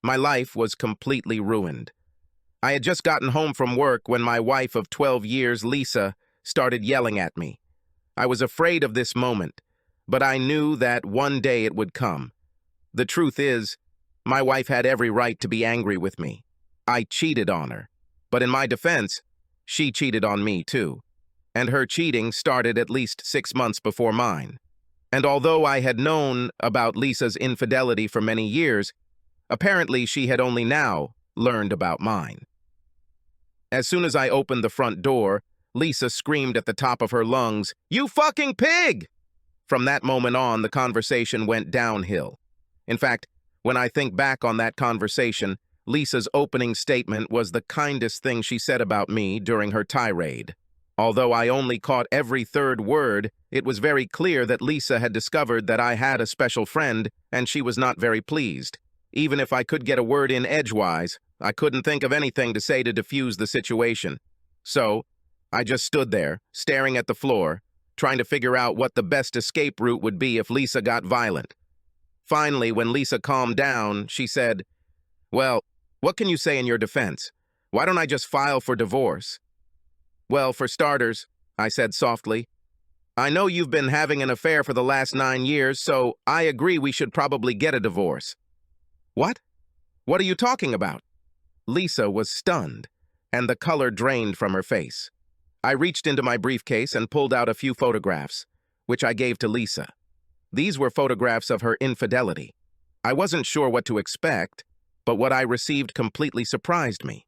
My life was completely ruined. I had just gotten home from work when my wife of 12 years, Lisa, started yelling at me. I was afraid of this moment, but I knew that one day it would come. The truth is, my wife had every right to be angry with me. I cheated on her, but in my defense, she cheated on me too. And her cheating started at least 6 months before mine. And although I had known about Lisa's infidelity for many years, apparently she had only now learned about mine. As soon as I opened the front door, Lisa screamed at the top of her lungs, "You fucking pig!" From that moment on, the conversation went downhill. In fact, when I think back on that conversation, Lisa's opening statement was the kindest thing she said about me during her tirade. Although I only caught every third word, it was very clear that Lisa had discovered that I had a special friend, and she was not very pleased. Even if I could get a word in edgewise, I couldn't think of anything to say to defuse the situation. So, I just stood there, staring at the floor, trying to figure out what the best escape route would be if Lisa got violent. Finally, when Lisa calmed down, she said, "Well, what can you say in your defense? Why don't I just file for divorce?" "Well, for starters," I said softly, "I know you've been having an affair for the last 9 years, so I agree we should probably get a divorce." "What? What are you talking about?" Lisa was stunned, and the color drained from her face. I reached into my briefcase and pulled out a few photographs, which I gave to Lisa. These were photographs of her infidelity. I wasn't sure what to expect, but what I received completely surprised me.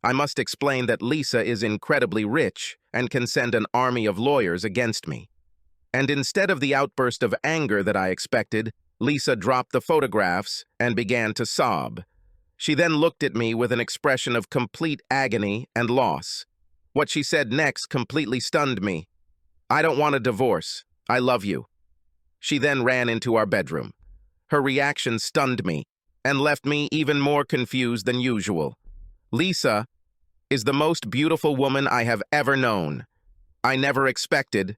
I must explain that Lisa is incredibly rich and can send an army of lawyers against me. And instead of the outburst of anger that I expected, Lisa dropped the photographs and began to sob. She then looked at me with an expression of complete agony and loss. What she said next completely stunned me. "I don't want a divorce. I love you." She then ran into our bedroom. Her reaction stunned me and left me even more confused than usual. Lisa is the most beautiful woman I have ever known. I never expected,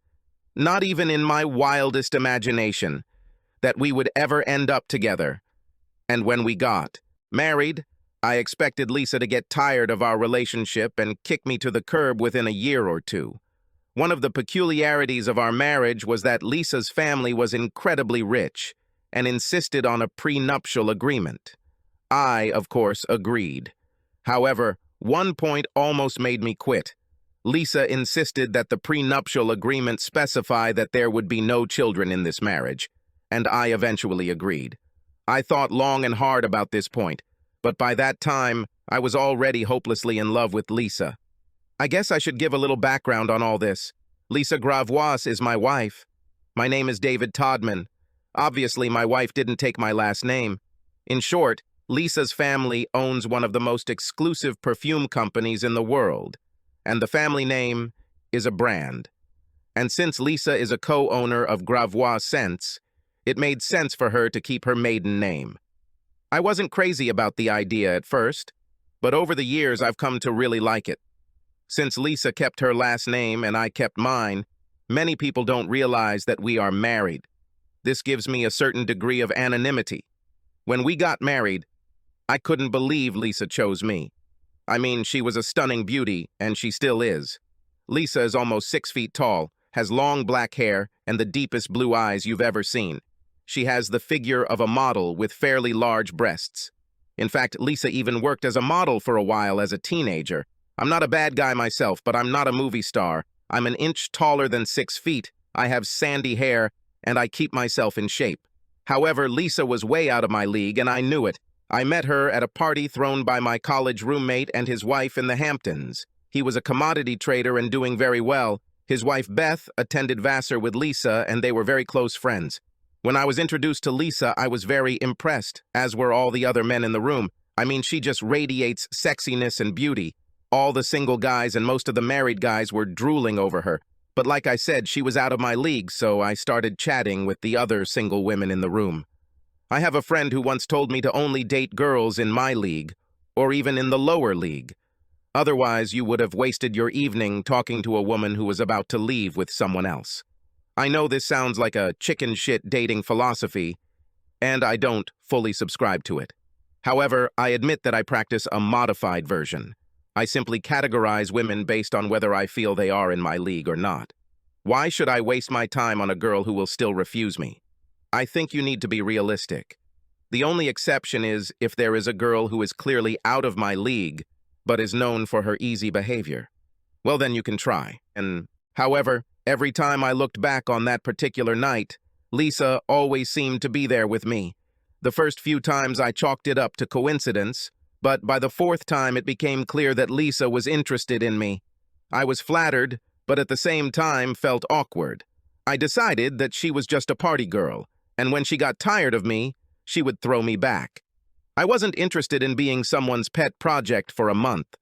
not even in my wildest imagination, that we would ever end up together. And when we got married, I expected Lisa to get tired of our relationship and kick me to the curb within a year or two. One of the peculiarities of our marriage was that Lisa's family was incredibly rich and insisted on a prenuptial agreement. I, of course, agreed. However, one point almost made me quit. Lisa insisted that the prenuptial agreement specify that there would be no children in this marriage, and I eventually agreed. I thought long and hard about this point, but by that time, I was already hopelessly in love with Lisa. I guess I should give a little background on all this. Lisa Gravois is my wife. My name is David Todman. Obviously, my wife didn't take my last name. In short, Lisa's family owns one of the most exclusive perfume companies in the world, and the family name is a brand. And since Lisa is a co-owner of Gravois Scents, it made sense for her to keep her maiden name. I wasn't crazy about the idea at first, but over the years I've come to really like it. Since Lisa kept her last name and I kept mine, many people don't realize that we are married. This gives me a certain degree of anonymity. When we got married, I couldn't believe Lisa chose me. I mean, she was a stunning beauty, and she still is. Lisa is almost 6 feet tall, has long black hair, and the deepest blue eyes you've ever seen. She has the figure of a model with fairly large breasts. In fact, Lisa even worked as a model for a while as a teenager. I'm not a bad guy myself, but I'm not a movie star. I'm an inch taller than 6 feet, I have sandy hair, and I keep myself in shape. However, Lisa was way out of my league, and I knew it. I met her at a party thrown by my college roommate and his wife in the Hamptons. He was a commodity trader and doing very well. His wife Beth attended Vassar with Lisa, and they were very close friends. When I was introduced to Lisa, I was very impressed, as were all the other men in the room. I mean, she just radiates sexiness and beauty. All the single guys and most of the married guys were drooling over her. But like I said, she was out of my league, so I started chatting with the other single women in the room. I have a friend who once told me to only date girls in my league, or even in the lower league. Otherwise, you would have wasted your evening talking to a woman who was about to leave with someone else. I know this sounds like a chicken shit dating philosophy, and I don't fully subscribe to it. However, I admit that I practice a modified version. I simply categorize women based on whether I feel they are in my league or not. Why should I waste my time on a girl who will still refuse me? I think you need to be realistic. The only exception is if there is a girl who is clearly out of my league, but is known for her easy behavior. Well, then you can try. However, every time I looked back on that particular night, Lisa always seemed to be there with me. The first few times I chalked it up to coincidence, but by the fourth time it became clear that Lisa was interested in me. I was flattered, but at the same time felt awkward. I decided that she was just a party girl, and when she got tired of me, she would throw me back. I wasn't interested in being someone's pet project for a month.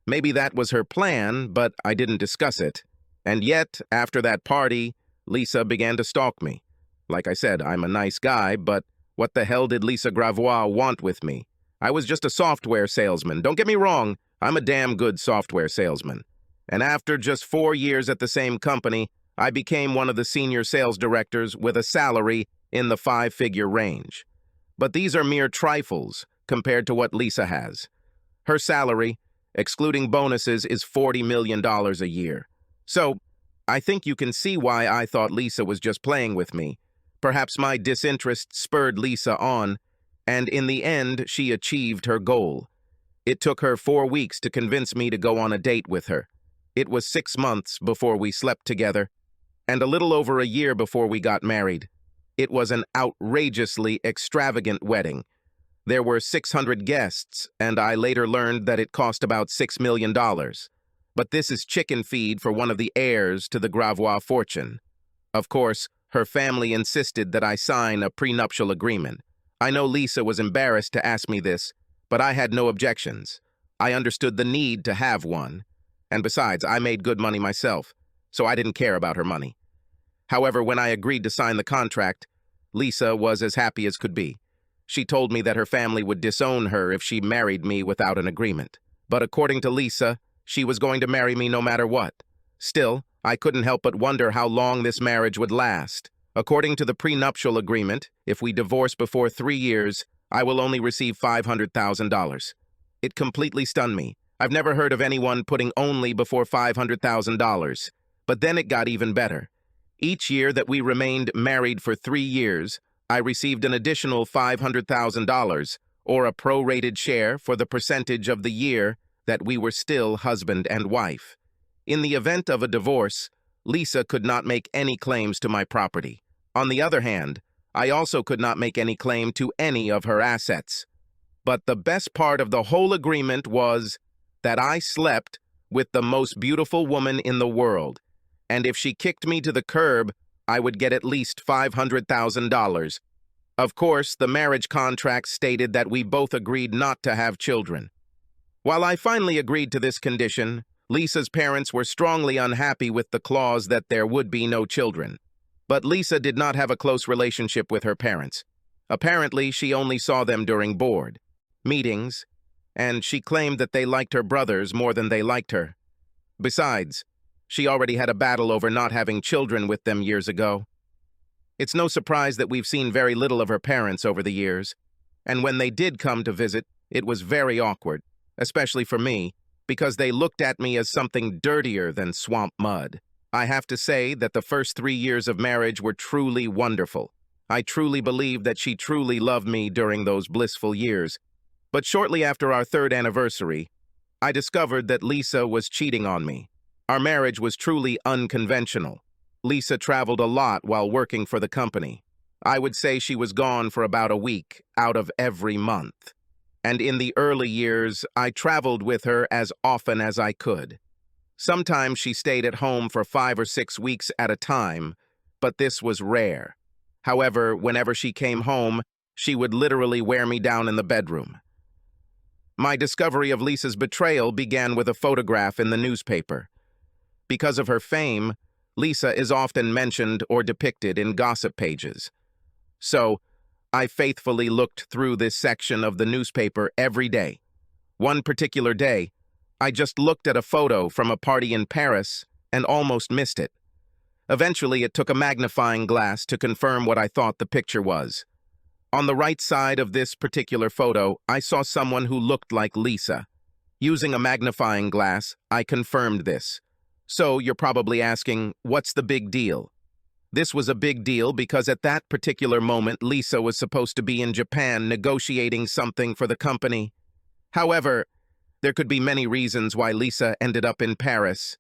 Maybe that was her plan, but I didn't discuss it. And yet, after that party, Lisa began to stalk me. Like I said, I'm a nice guy, but what the hell did Lisa Gravois want with me? I was just a software salesman. Don't get me wrong, I'm a damn good software salesman. And after just 4 years at the same company, I became one of the senior sales directors with a salary in the 5-figure range. But these are mere trifles compared to what Lisa has. Her salary, excluding bonuses, is $40 million a year. So, I think you can see why I thought Lisa was just playing with me. Perhaps my disinterest spurred Lisa on, and in the end, she achieved her goal. It took her 4 weeks to convince me to go on a date with her. It was 6 months before we slept together, and a little over a year before we got married. It was an outrageously extravagant wedding. There were 600 guests, and I later learned that it cost about $6 million. But this is chicken feed for one of the heirs to the Gravois fortune. Of course, her family insisted that I sign a prenuptial agreement. I know Lisa was embarrassed to ask me this, but I had no objections. I understood the need to have one. And besides, I made good money myself, so I didn't care about her money. However, when I agreed to sign the contract, Lisa was as happy as could be. She told me that her family would disown her if she married me without an agreement. But according to Lisa, she was going to marry me no matter what. Still, I couldn't help but wonder how long this marriage would last. According to the prenuptial agreement, if we divorce before 3 years, I will only receive $500,000. It completely stunned me. I've never heard of anyone putting only before $500,000. But then it got even better. Each year that we remained married for 3 years, I received an additional $500,000, or a prorated share for the percentage of the year that we were still husband and wife. In the event of a divorce, Lisa could not make any claims to my property. On the other hand, I also could not make any claim to any of her assets. But the best part of the whole agreement was that I slept with the most beautiful woman in the world, and if she kicked me to the curb, I would get at least $500,000. Of course, the marriage contract stated that we both agreed not to have children. While I finally agreed to this condition, Lisa's parents were strongly unhappy with the clause that there would be no children. But Lisa did not have a close relationship with her parents. Apparently, she only saw them during board meetings, and she claimed that they liked her brothers more than they liked her. Besides, she already had a battle over not having children with them years ago. It's no surprise that we've seen very little of her parents over the years, and when they did come to visit, it was very awkward, especially for me, because they looked at me as something dirtier than swamp mud. I have to say that the first 3 years of marriage were truly wonderful. I truly believe that she truly loved me during those blissful years. But shortly after our 3rd anniversary, I discovered that Lisa was cheating on me. Our marriage was truly unconventional. Lisa traveled a lot while working for the company. I would say she was gone for about a week out of every month. And in the early years, I traveled with her as often as I could. Sometimes she stayed at home for 5 or 6 weeks at a time, but this was rare. However, whenever she came home, she would literally wear me down in the bedroom. My discovery of Lisa's betrayal began with a photograph in the newspaper. Because of her fame, Lisa is often mentioned or depicted in gossip pages. So, I faithfully looked through this section of the newspaper every day. One particular day, I just looked at a photo from a party in Paris and almost missed it. Eventually, it took a magnifying glass to confirm what I thought the picture was. On the right side of this particular photo, I saw someone who looked like Lisa. Using a magnifying glass, I confirmed this. So you're probably asking, what's the big deal? This was a big deal because at that particular moment, Lisa was supposed to be in Japan negotiating something for the company. However, there could be many reasons why Lisa ended up in Paris.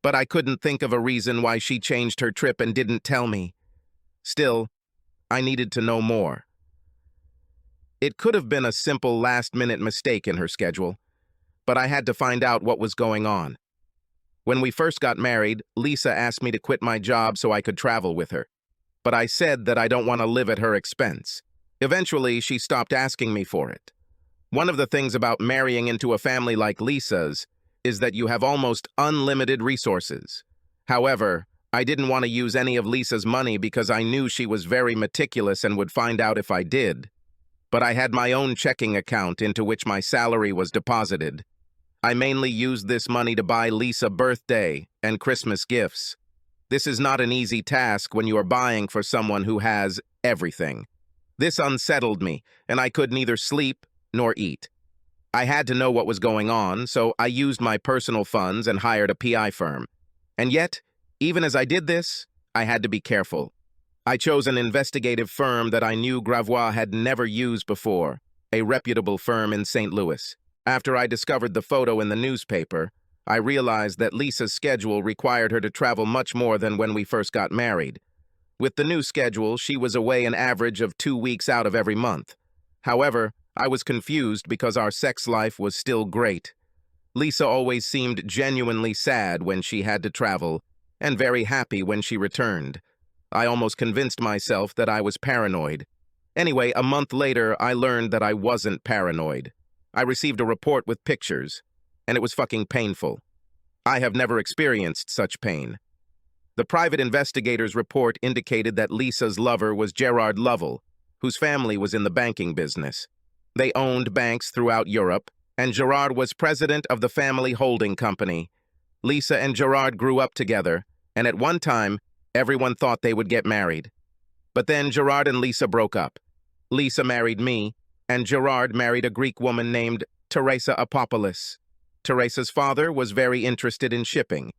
But I couldn't think of a reason why she changed her trip and didn't tell me. Still, I needed to know more. It could have been a simple last-minute mistake in her schedule, but I had to find out what was going on. When we first got married, Lisa asked me to quit my job so I could travel with her. But I said that I don't want to live at her expense. Eventually, she stopped asking me for it. One of the things about marrying into a family like Lisa's is that you have almost unlimited resources. However, I didn't want to use any of Lisa's money because I knew she was very meticulous and would find out if I did. But I had my own checking account into which my salary was deposited. I mainly used this money to buy Lisa birthday and Christmas gifts. This is not an easy task when you are buying for someone who has everything. This unsettled me, and I could neither sleep nor eat. I had to know what was going on, so I used my personal funds and hired a PI firm. And yet, even as I did this, I had to be careful. I chose an investigative firm that I knew Gravois had never used before, a reputable firm in St. Louis. After I discovered the photo in the newspaper, I realized that Lisa's schedule required her to travel much more than when we first got married. With the new schedule, she was away an average of 2 weeks out of every month. However, I was confused because our sex life was still great. Lisa always seemed genuinely sad when she had to travel, and very happy when she returned. I almost convinced myself that I was paranoid. Anyway, a month later, I learned that I wasn't paranoid. I received a report with pictures, and it was fucking painful. I have never experienced such pain. The private investigator's report indicated that Lisa's lover was Gerard Lovell, whose family was in the banking business. They owned banks throughout Europe, and Gerard was president of the family holding company. Lisa and Gerard grew up together, and at one time, everyone thought they would get married. But then Gerard and Lisa broke up. Lisa married me, and Gerard married a Greek woman named Teresa Apopoulos. Teresa's father was very interested in shipping.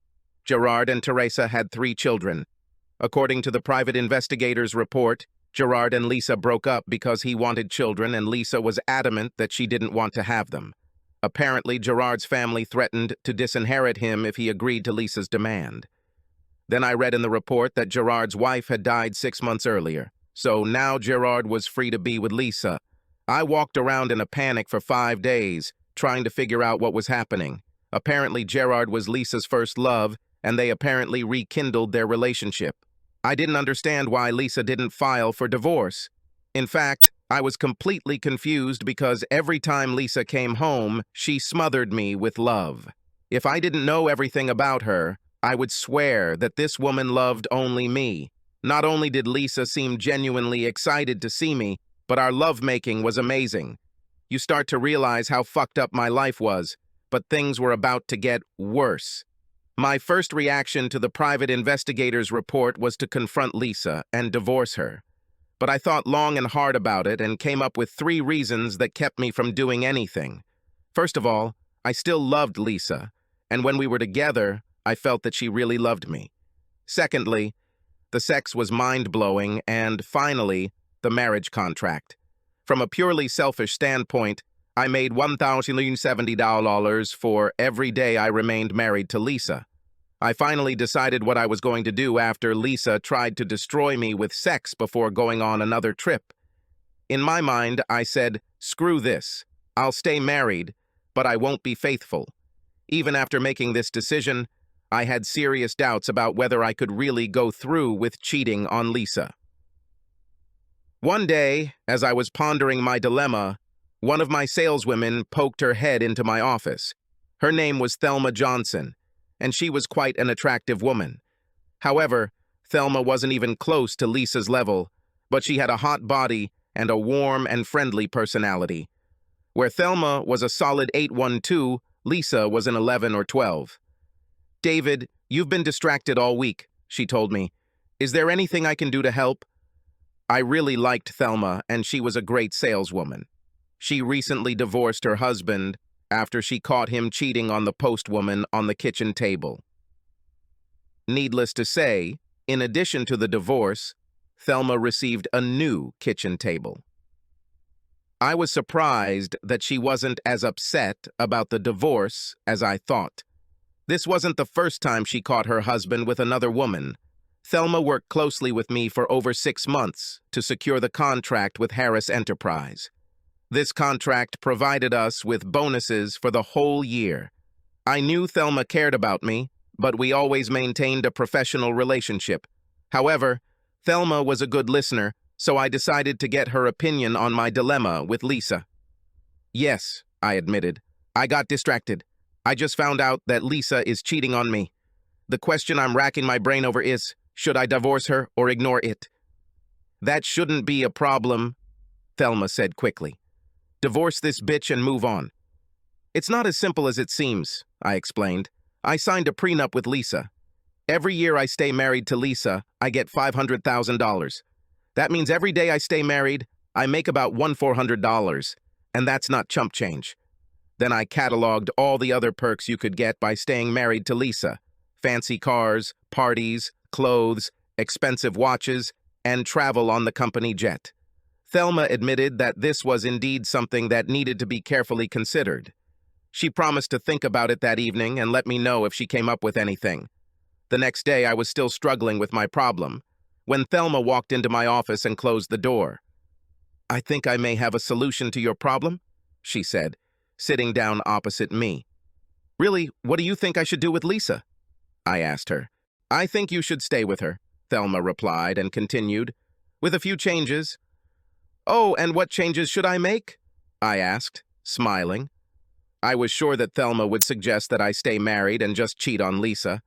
Gerard and Teresa had 3 children. According to the private investigator's report, Gerard and Lisa broke up because he wanted children and Lisa was adamant that she didn't want to have them. Apparently, Gerard's family threatened to disinherit him if he agreed to Lisa's demand. Then I read in the report that Gerard's wife had died 6 months earlier, so now Gerard was free to be with Lisa. I walked around in a panic for 5 days, trying to figure out what was happening. Apparently, Gerard was Lisa's first love, and they apparently rekindled their relationship. I didn't understand why Lisa didn't file for divorce. In fact, I was completely confused because every time Lisa came home, she smothered me with love. If I didn't know everything about her, I would swear that this woman loved only me. Not only did Lisa seem genuinely excited to see me, but our lovemaking was amazing. You start to realize how fucked up my life was, but things were about to get worse. My first reaction to the private investigator's report was to confront Lisa and divorce her. But I thought long and hard about it and came up with 3 reasons that kept me from doing anything. First of all, I still loved Lisa, and when we were together, I felt that she really loved me. Secondly, the sex was mind-blowing, and finally, the marriage contract. From a purely selfish standpoint, I made $1,070 for every day I remained married to Lisa. I finally decided what I was going to do after Lisa tried to destroy me with sex before going on another trip. In my mind, I said, screw this. I'll stay married, but I won't be faithful. Even after making this decision, I had serious doubts about whether I could really go through with cheating on Lisa. One day, as I was pondering my dilemma, one of my saleswomen poked her head into my office. Her name was Thelma Johnson, and she was quite an attractive woman. However, Thelma wasn't even close to Lisa's level, but she had a hot body and a warm and friendly personality. Where Thelma was a solid 812, Lisa was an 11 or 12. "David, you've been distracted all week," she told me. "Is there anything I can do to help?" I really liked Thelma, and she was a great saleswoman. She recently divorced her husband after she caught him cheating on the postwoman on the kitchen table. Needless to say, in addition to the divorce, Thelma received a new kitchen table. I was surprised that she wasn't as upset about the divorce as I thought. This wasn't the first time she caught her husband with another woman. Thelma worked closely with me for over 6 months to secure the contract with Harris Enterprise. This contract provided us with bonuses for the whole year. I knew Thelma cared about me, but we always maintained a professional relationship. However, Thelma was a good listener, so I decided to get her opinion on my dilemma with Lisa. Yes, I admitted. I got distracted. I just found out that Lisa is cheating on me. The question I'm racking my brain over is, should I divorce her or ignore it? That shouldn't be a problem, Thelma said quickly. Divorce this bitch and move on. It's not as simple as it seems, I explained. I signed a prenup with Lisa. Every year I stay married to Lisa, I get $500,000. That means every day I stay married, I make about $400, and that's not chump change. Then I cataloged all the other perks you could get by staying married to Lisa. Fancy cars, parties, clothes, expensive watches, and travel on the company jet. Thelma admitted that this was indeed something that needed to be carefully considered. She promised to think about it that evening and let me know if she came up with anything. The next day I was still struggling with my problem, when Thelma walked into my office and closed the door. I think I may have a solution to your problem, she said, sitting down opposite me. Really, what do you think I should do with Lisa? I asked her. I think you should stay with her, Thelma replied and continued, with a few changes. Oh, and what changes should I make? I asked, smiling. I was sure that Thelma would suggest that I stay married and just cheat on Lisa.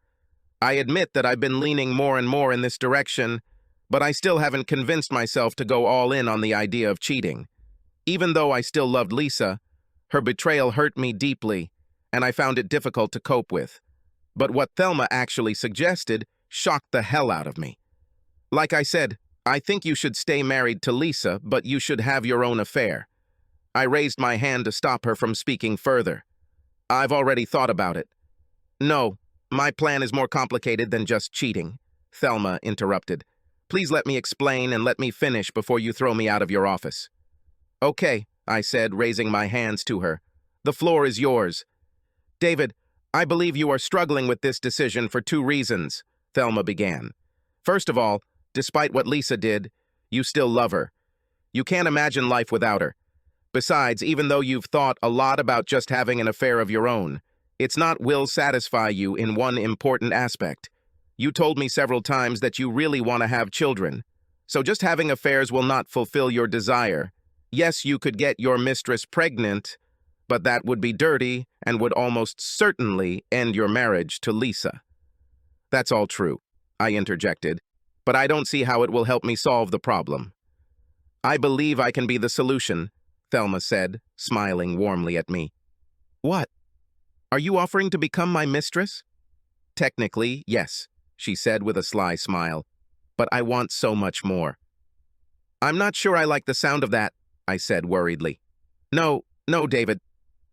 I admit that I've been leaning more and more in this direction, but I still haven't convinced myself to go all in on the idea of cheating. Even though I still loved Lisa, her betrayal hurt me deeply, and I found it difficult to cope with. But what Thelma actually suggested shocked the hell out of me. Like I said, I think you should stay married to Lisa, but you should have your own affair. I raised my hand to stop her from speaking further. I've already thought about it. No, my plan is more complicated than just cheating, Thelma interrupted. Please let me explain and let me finish before you throw me out of your office. Okay, I said, raising my hands to her. The floor is yours. David, I believe you are struggling with this decision for 2 reasons, Thelma began. First of all, despite what Lisa did, you still love her. You can't imagine life without her. Besides, even though you've thought a lot about just having an affair of your own, it's not will satisfy you in one important aspect. You told me several times that you really want to have children. So just having affairs will not fulfill your desire. Yes, you could get your mistress pregnant, but that would be dirty and would almost certainly end your marriage to Lisa. That's all true, I interjected, but I don't see how it will help me solve the problem. I believe I can be the solution, Thelma said, smiling warmly at me. What? Are you offering to become my mistress? Technically, yes, she said with a sly smile, but I want so much more. I'm not sure I like the sound of that, I said worriedly. No, David.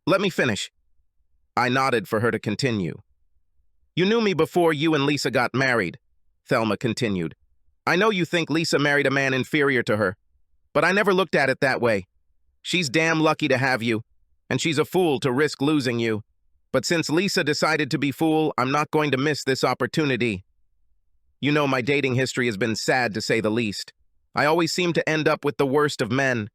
Let me finish. I nodded for her to continue. You knew me before you and Lisa got married, Thelma continued. I know you think Lisa married a man inferior to her, but I never looked at it that way. She's damn lucky to have you, and she's a fool to risk losing you. But since Lisa decided to be fool, I'm not going to miss this opportunity. You know, my dating history has been sad, to say the least. I always seem to end up with the worst of men.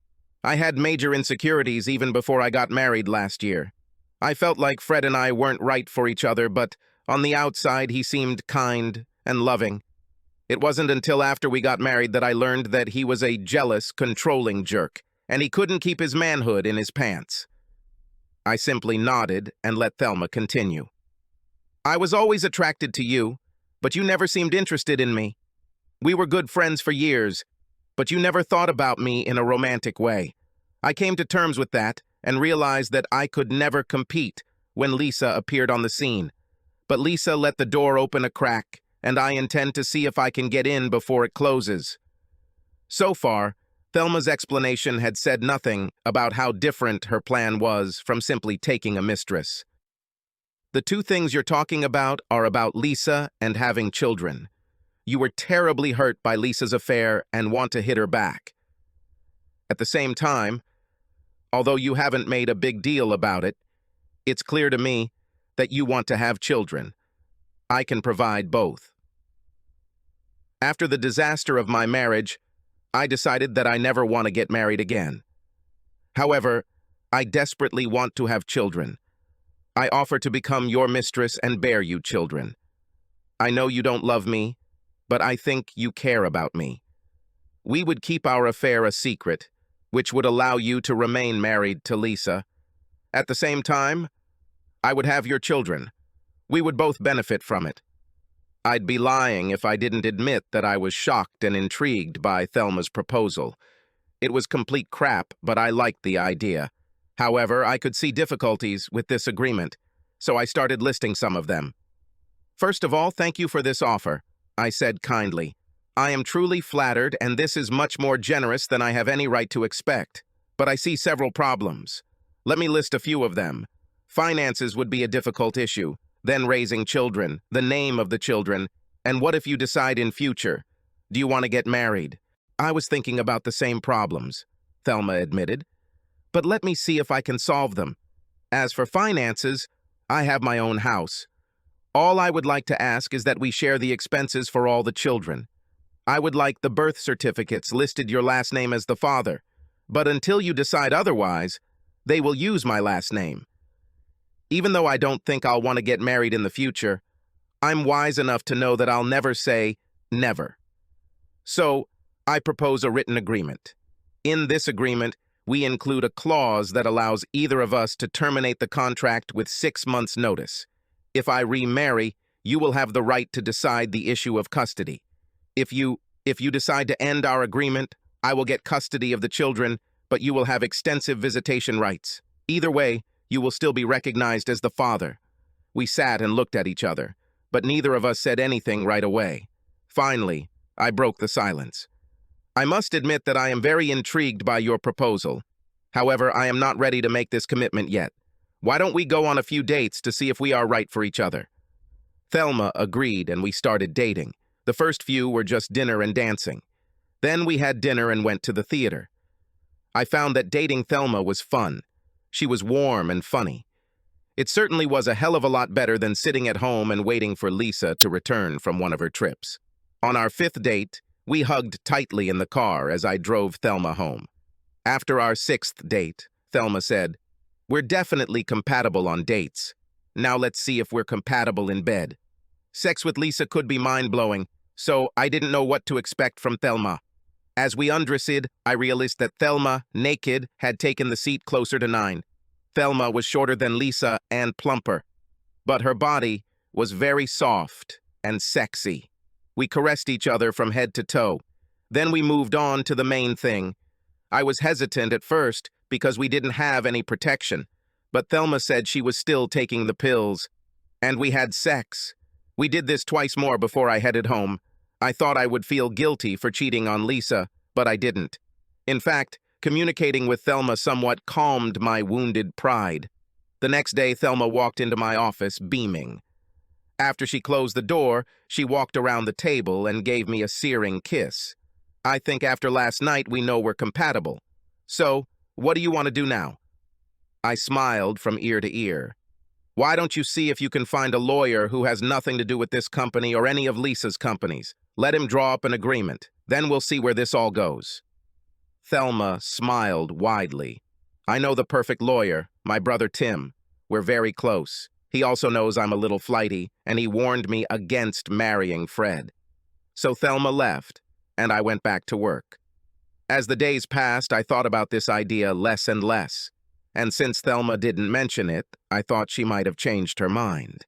I had major insecurities even before I got married last year. I felt like Fred and I weren't right for each other, but on the outside he seemed kind and loving. It wasn't until after we got married that I learned that he was a jealous, controlling jerk, and he couldn't keep his manhood in his pants. I simply nodded and let Thelma continue. I was always attracted to you, but you never seemed interested in me. We were good friends for years, but you never thought about me in a romantic way. I came to terms with that and realized that I could never compete when Lisa appeared on the scene. But Lisa let the door open a crack, and I intend to see if I can get in before it closes. So far, Thelma's explanation had said nothing about how different her plan was from simply taking a mistress. The two things you're talking about are about Lisa and having children. You were terribly hurt by Lisa's affair and want to hit her back. At the same time, although you haven't made a big deal about it, it's clear to me that you want to have children. I can provide both. After the disaster of my marriage, I decided that I never want to get married again. However, I desperately want to have children. I offer to become your mistress and bear you children. I know you don't love me, but I think you care about me. We would keep our affair a secret, which would allow you to remain married to Lisa. At the same time, I would have your children. We would both benefit from it. I'd be lying if I didn't admit that I was shocked and intrigued by Thelma's proposal. It was complete crap, but I liked the idea. However, I could see difficulties with this agreement, so I started listing some of them. First of all, thank you for this offer, I said kindly. I am truly flattered, and this is much more generous than I have any right to expect. But I see several problems. Let me list a few of them. Finances would be a difficult issue. Then raising children, the name of the children, and what if you decide in future? Do you want to get married? I was thinking about the same problems, Thelma admitted. But let me see if I can solve them. As for finances, I have my own house. All I would like to ask is that we share the expenses for all the children. I would like the birth certificates listed your last name as the father, but until you decide otherwise, they will use my last name. Even though I don't think I'll want to get married in the future, I'm wise enough to know that I'll never say never. So, I propose a written agreement. In this agreement, we include a clause that allows either of us to terminate the contract with 6 months' notice. If I remarry, you will have the right to decide the issue of custody. If you decide to end our agreement, I will get custody of the children, but you will have extensive visitation rights. Either way, you will still be recognized as the father. We sat and looked at each other, but neither of us said anything right away. Finally, I broke the silence. I must admit that I am very intrigued by your proposal. However, I am not ready to make this commitment yet. Why don't we go on a few dates to see if we are right for each other? Thelma agreed, and we started dating. The first few were just dinner and dancing. Then we had dinner and went to the theater. I found that dating Thelma was fun. She was warm and funny. It certainly was a hell of a lot better than sitting at home and waiting for Lisa to return from one of her trips. On our 5th date, we hugged tightly in the car as I drove Thelma home. After our 6th date, Thelma said, "We're definitely compatible on dates. Now let's see if we're compatible in bed." Sex with Lisa could be mind-blowing, so I didn't know what to expect from Thelma. As we undressed, I realized that Thelma, naked, had taken the seat closer to 9. Thelma was shorter than Lisa and plumper, but her body was very soft and sexy. We caressed each other from head to toe. Then we moved on to the main thing. I was hesitant at first because we didn't have any protection, but Thelma said she was still taking the pills, and we had sex. We did this twice more before I headed home. I thought I would feel guilty for cheating on Lisa, but I didn't. In fact, communicating with Thelma somewhat calmed my wounded pride. The next day, Thelma walked into my office beaming. After she closed the door, she walked around the table and gave me a searing kiss. I think after last night we know we're compatible. So, what do you want to do now? I smiled from ear to ear. Why don't you see if you can find a lawyer who has nothing to do with this company or any of Lisa's companies? Let him draw up an agreement. Then we'll see where this all goes. Thelma smiled widely. I know the perfect lawyer, my brother Tim. We're very close. He also knows I'm a little flighty, and he warned me against marrying Fred. So Thelma left, and I went back to work. As the days passed, I thought about this idea less and less. And since Thelma didn't mention it, I thought she might have changed her mind.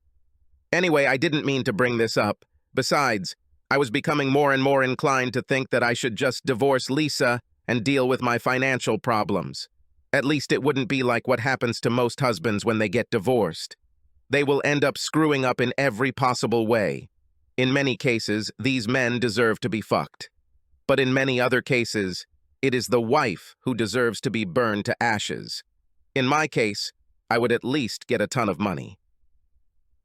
Anyway, I didn't mean to bring this up. Besides, I was becoming more and more inclined to think that I should just divorce Lisa and deal with my financial problems. At least it wouldn't be like what happens to most husbands when they get divorced. They will end up screwing up in every possible way. In many cases, these men deserve to be fucked. But in many other cases, it is the wife who deserves to be burned to ashes. In my case, I would at least get a ton of money.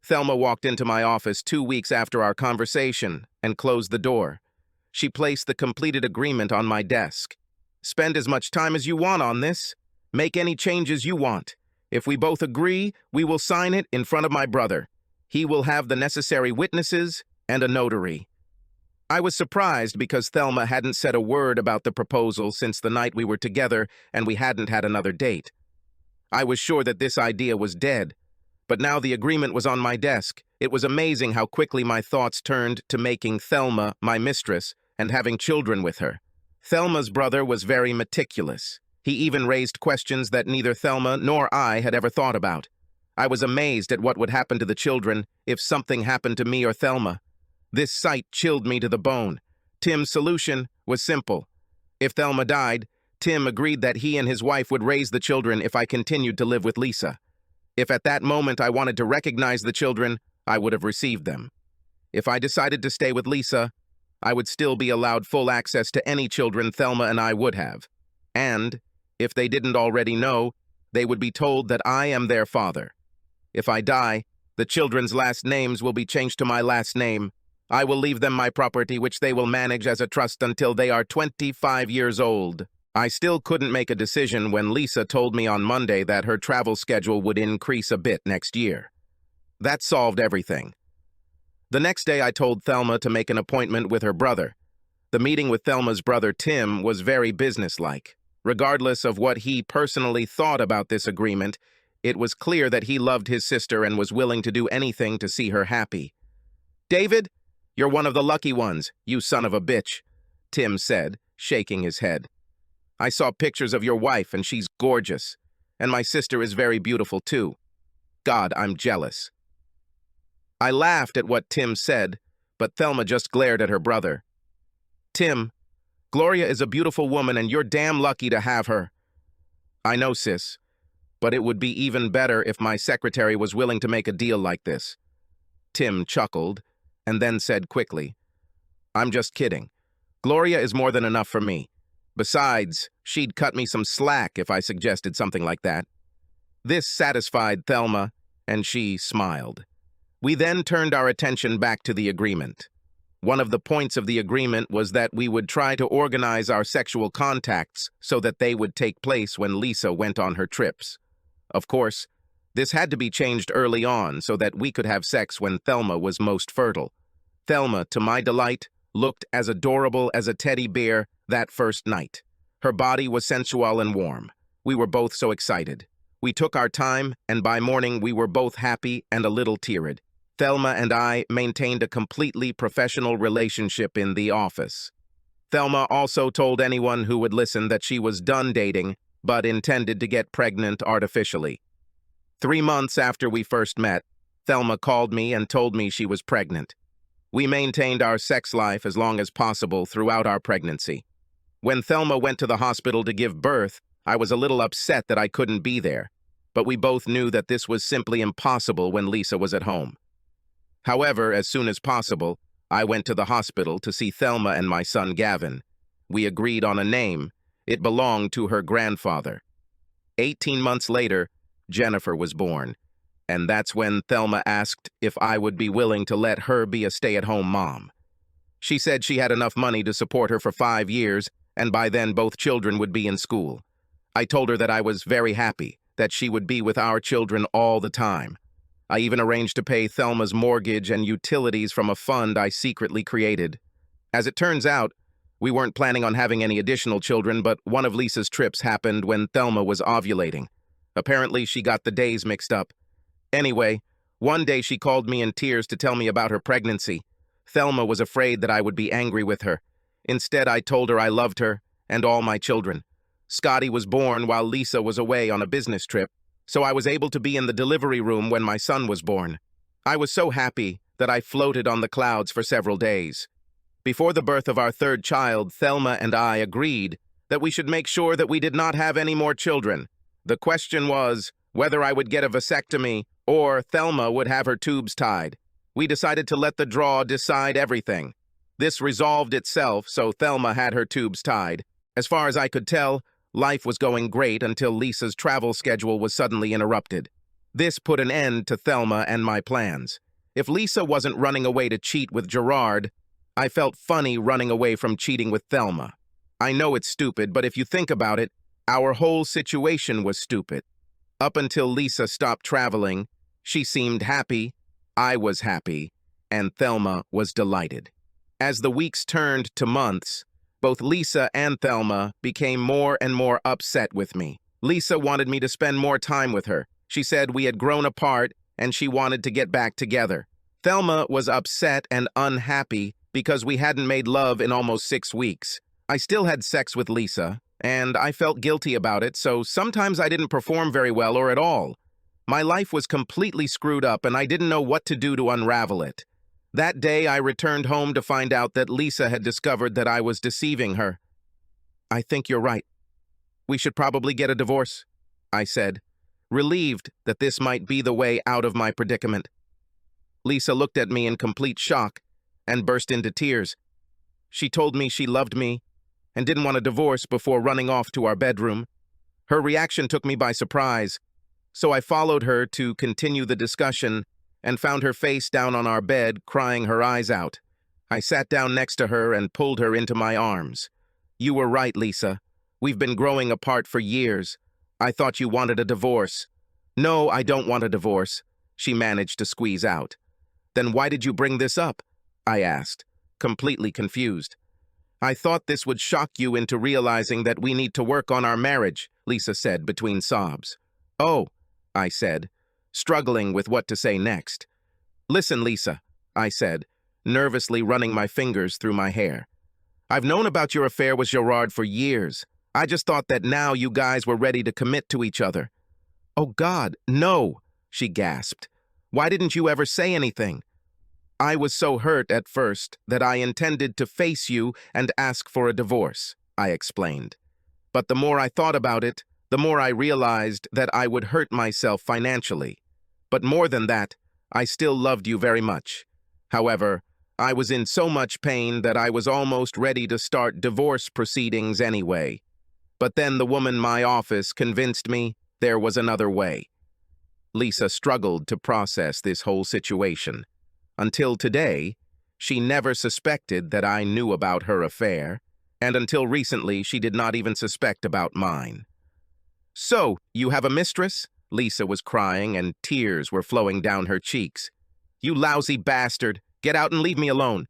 Thelma walked into my office 2 weeks after our conversation and closed the door. She placed the completed agreement on my desk. Spend as much time as you want on this. Make any changes you want. If we both agree, we will sign it in front of my brother. He will have the necessary witnesses and a notary. I was surprised because Thelma hadn't said a word about the proposal since the night we were together and we hadn't had another date. I was sure that this idea was dead, but now the agreement was on my desk. It was amazing how quickly my thoughts turned to making Thelma my mistress and having children with her. Thelma's brother was very meticulous. He even raised questions that neither Thelma nor I had ever thought about. I was amazed at what would happen to the children if something happened to me or Thelma. This sight chilled me to the bone. Tim's solution was simple. If Thelma died, Tim agreed that he and his wife would raise the children if I continued to live with Lisa. If at that moment I wanted to recognize the children, I would have received them. If I decided to stay with Lisa, I would still be allowed full access to any children Thelma and I would have. And, if they didn't already know, they would be told that I am their father. If I die, the children's last names will be changed to my last name. I will leave them my property, which they will manage as a trust until they are 25 years old. I still couldn't make a decision when Lisa told me on Monday that her travel schedule would increase a bit next year. That solved everything. The next day I told Thelma to make an appointment with her brother. The meeting with Thelma's brother Tim was very businesslike. Regardless of what he personally thought about this agreement, it was clear that he loved his sister and was willing to do anything to see her happy. "David, you're one of the lucky ones, you son of a bitch," Tim said, shaking his head. "I saw pictures of your wife and she's gorgeous. And my sister is very beautiful too. God, I'm jealous." I laughed at what Tim said, but Thelma just glared at her brother. "Tim, Gloria is a beautiful woman and you're damn lucky to have her." "I know, sis, but it would be even better if my secretary was willing to make a deal like this." Tim chuckled and then said quickly, "I'm just kidding. Gloria is more than enough for me. Besides, she'd cut me some slack if I suggested something like that." This satisfied Thelma, and she smiled. We then turned our attention back to the agreement. One of the points of the agreement was that we would try to organize our sexual contacts so that they would take place when Lisa went on her trips. Of course, this had to be changed early on so that we could have sex when Thelma was most fertile. Thelma, to my delight, looked as adorable as a teddy bear that first night. Her body was sensual and warm. We were both so excited. We took our time, and by morning we were both happy and a little teary. Thelma and I maintained a completely professional relationship in the office. Thelma also told anyone who would listen that she was done dating, but intended to get pregnant artificially. 3 months after we first met, Thelma called me and told me she was pregnant. We maintained our sex life as long as possible throughout our pregnancy. When Thelma went to the hospital to give birth, I was a little upset that I couldn't be there, but we both knew that this was simply impossible when Lisa was at home. However, as soon as possible, I went to the hospital to see Thelma and my son Gavin. We agreed on a name. It belonged to her grandfather. 18 months later, Jennifer was born, and that's when Thelma asked if I would be willing to let her be a stay-at-home mom. She said she had enough money to support her for 5 years, and by then both children would be in school. I told her that I was very happy, that she would be with our children all the time. I even arranged to pay Thelma's mortgage and utilities from a fund I secretly created. As it turns out, we weren't planning on having any additional children, but one of Lisa's trips happened when Thelma was ovulating. Apparently, she got the days mixed up. Anyway, one day she called me in tears to tell me about her pregnancy. Thelma was afraid that I would be angry with her. Instead, I told her I loved her and all my children. Scotty was born while Lisa was away on a business trip, so I was able to be in the delivery room when my son was born. I was so happy that I floated on the clouds for several days. Before the birth of our third child, Thelma and I agreed that we should make sure that we did not have any more children. The question was whether I would get a vasectomy or Thelma would have her tubes tied. We decided to let the draw decide everything. This resolved itself, so Thelma had her tubes tied. As far as I could tell, life was going great until Lisa's travel schedule was suddenly interrupted. This put an end to Thelma and my plans. If Lisa wasn't running away to cheat with Gerard, I felt funny running away from cheating with Thelma. I know it's stupid, but if you think about it, our whole situation was stupid. Up until Lisa stopped traveling, she seemed happy, I was happy, and Thelma was delighted. As the weeks turned to months, both Lisa and Thelma became more and more upset with me. Lisa wanted me to spend more time with her. She said we had grown apart and she wanted to get back together. Thelma was upset and unhappy because we hadn't made love in almost 6 weeks. I still had sex with Lisa, and I felt guilty about it, so sometimes I didn't perform very well or at all. My life was completely screwed up and I didn't know what to do to unravel it. That day, I returned home to find out that Lisa had discovered that I was deceiving her. "I think you're right. We should probably get a divorce," I said, relieved that this might be the way out of my predicament. Lisa looked at me in complete shock and burst into tears. She told me she loved me and didn't want a divorce before running off to our bedroom. Her reaction took me by surprise, so I followed her to continue the discussion and found her face down on our bed, crying her eyes out. I sat down next to her and pulled her into my arms. "You were right, Lisa. We've been growing apart for years. I thought you wanted a divorce." "No, I don't want a divorce," she managed to squeeze out. "Then why did you bring this up?" I asked, completely confused. "I thought this would shock you into realizing that we need to work on our marriage," Lisa said between sobs. "Oh," I said, struggling with what to say next. "Listen, Lisa," I said, nervously running my fingers through my hair. "I've known about your affair with Gerard for years. I just thought that now you guys were ready to commit to each other." "Oh God, no," she gasped. "Why didn't you ever say anything?" "I was so hurt at first that I intended to face you and ask for a divorce," I explained. "But the more I thought about it, the more I realized that I would hurt myself financially. But more than that, I still loved you very much. However, I was in so much pain that I was almost ready to start divorce proceedings anyway. But then the woman in my office convinced me there was another way." Lisa struggled to process this whole situation. Until today, she never suspected that I knew about her affair, and until recently she did not even suspect about mine. "So, you have a mistress?" Lisa was crying and tears were flowing down her cheeks. "You lousy bastard, get out and leave me alone."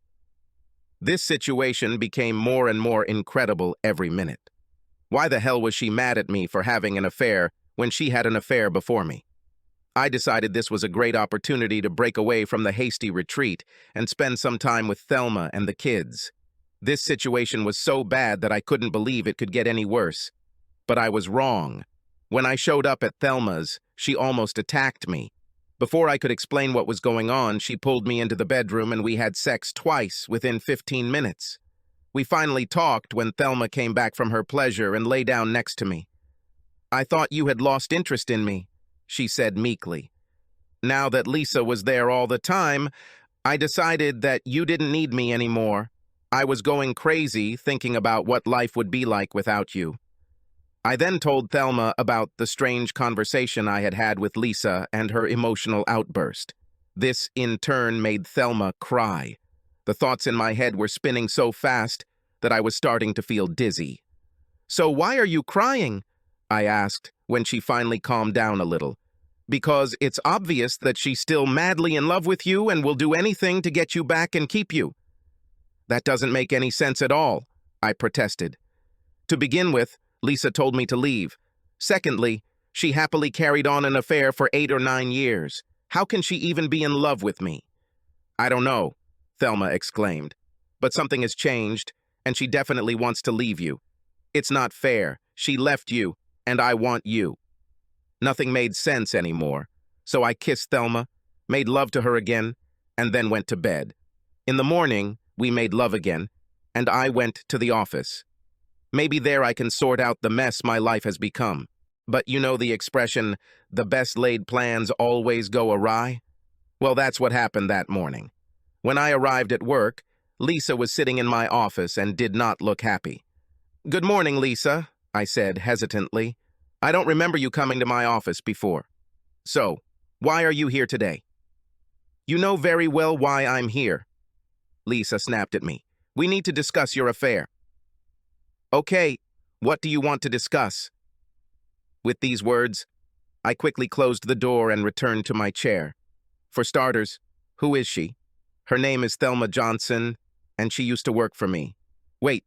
This situation became more and more incredible every minute. Why the hell was she mad at me for having an affair when she had an affair before me? I decided this was a great opportunity to break away from the hasty retreat and spend some time with Thelma and the kids. This situation was so bad that I couldn't believe it could get any worse. But I was wrong. When I showed up at Thelma's, she almost attacked me. Before I could explain what was going on, she pulled me into the bedroom and we had sex twice within 15 minutes. We finally talked when Thelma came back from her pleasure and lay down next to me. "I thought you had lost interest in me," she said meekly. "Now that Lisa was there all the time, I decided that you didn't need me anymore. I was going crazy thinking about what life would be like without you." I then told Thelma about the strange conversation I had had with Lisa and her emotional outburst. This, in turn, made Thelma cry. The thoughts in my head were spinning so fast that I was starting to feel dizzy. "So why are you crying?" I asked when she finally calmed down a little. "Because it's obvious that she's still madly in love with you and will do anything to get you back and keep you." "That doesn't make any sense at all," I protested. "To begin with, Lisa told me to leave. Secondly, she happily carried on an affair for 8 or 9 years. How can she even be in love with me?" "I don't know," Thelma exclaimed. "But something has changed, and she definitely wants to leave you. It's not fair. She left you, and I want you." Nothing made sense anymore, so I kissed Thelma, made love to her again, and then went to bed. In the morning, we made love again, and I went to the office. Maybe there I can sort out the mess my life has become. But you know the expression, "the best laid plans always go awry"? Well, that's what happened that morning. When I arrived at work, Lisa was sitting in my office and did not look happy. "Good morning, Lisa," I said hesitantly. "I don't remember you coming to my office before. So, why are you here today?" "You know very well why I'm here." Lisa snapped at me. "We need to discuss your affair." "Okay, what do you want to discuss?" With these words, I quickly closed the door and returned to my chair. "For starters, who is she?" "Her name is Thelma Johnson, and she used to work for me." "Wait,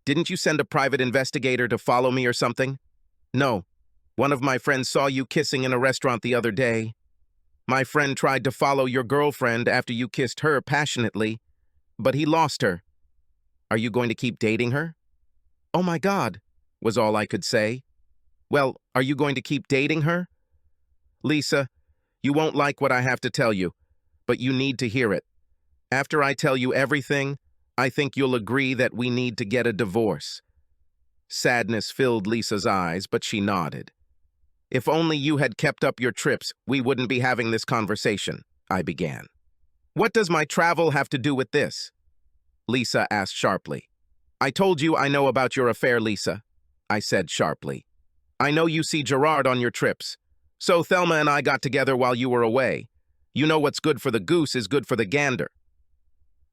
didn't you send a private investigator to follow me or something?" "No. One of my friends saw you kissing in a restaurant the other day. My friend tried to follow your girlfriend after you kissed her passionately, but he lost her." "Are you going to keep dating her?" "Oh my God," was all I could say. "Well, are you going to keep dating her?" "Lisa, you won't like what I have to tell you, but you need to hear it. After I tell you everything, I think you'll agree that we need to get a divorce." Sadness filled Lisa's eyes, but she nodded. "If only you had kept up your trips, we wouldn't be having this conversation," I began. "What does my travel have to do with this?" Lisa asked sharply. "I told you I know about your affair, Lisa," I said sharply. "I know you see Gerard on your trips. So Thelma and I got together while you were away. You know what's good for the goose is good for the gander."